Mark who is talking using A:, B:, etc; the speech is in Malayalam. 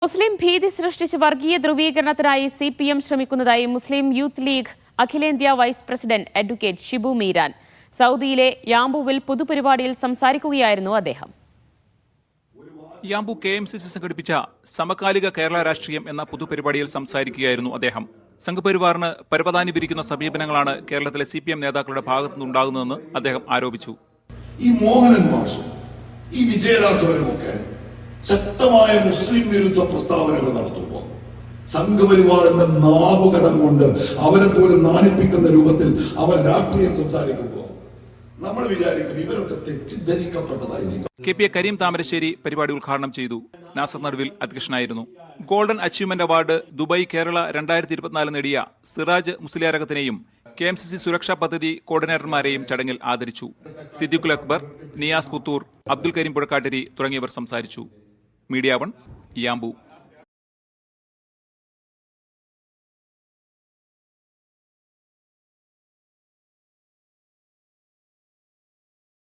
A: മുസ്ലിം ഭീതി സൃഷ്ടിച്ച് വർഗീയ ധ്രുവീകരണത്തിനായി സിപിഎം ശ്രമിക്കുന്നതായി മുസ്ലിം യൂത്ത് ലീഗ് അഖിലേന്ത്യാ vice president advocate Shibu Meeran. സൗദിയിലെ യാംബുവിൽ പൊതുപരിപാടിയിൽ സംസാരിക്കുകയായിരുന്നു അദ്ദേഹം.
B: യാംബു KMCC സംഘടിപ്പിച്ച സമകാലിക കേരള രാഷ്ട്രീയം എന്ന പൊതുപരിപാടിയിൽ സംസാരിക്കുകയായിരുന്നു അദ്ദേഹം. സംഘപരിവാറിന് പരവതാനി വിരിക്കുന്ന സമീപനങ്ങളാണ് കേരളത്തിലെ CPM നേതാക്കളുടെ ഭാഗത്തുനിന്നുണ്ടാകുന്നതെന്ന് അദ്ദേഹം ആരോപിച്ചു.
C: ഈ മോഹനൻ മാഷും ഈ വിജയരാഘവനുമൊക്കെ ശക്തമായ മുസ്ലിം വിരുദ്ധ പ്രസ്താവനകൾ നടത്തുമ്പോൾ സംഘപരിവാറിന്റെ നാവുകടം കൊണ്ട് അവരെ പോലും നാണിപ്പിക്കുന്ന രൂപത്തിൽ അവർ രാഷ്ട്രീയം സംസാരിക്കുമ്പോൾ നമ്മൾ വിചാരിക്കും ഇവരൊക്കെ തെറ്റിദ്ധരിക്കപ്പെട്ടതായിരിക്കും.
B: KPA കരീം താമരശ്ശേരി പരിപാടി ഉദ്ഘാടനം ചെയ്തു. നാസർ നടുവിൽ അധ്യക്ഷനായിരുന്നു. Golden achievement award Dubai Kerala 2024 നേടിയ സിറാജ് മുസ്ലിയാരകത്തിനെയും KMCC സുരക്ഷാ പദ്ധതി കോർഡിനേറ്റർമാരെയും ചടങ്ങിൽ ആദരിച്ചു. സിദ്ദിഖുൽ അക്ബർ, നിയാസ് പുത്തൂർ, അബ്ദുൽ കരീം പുഴക്കാട്ടിരി തുടങ്ങിയവർ സംസാരിച്ചു. Media 1 Yanbu.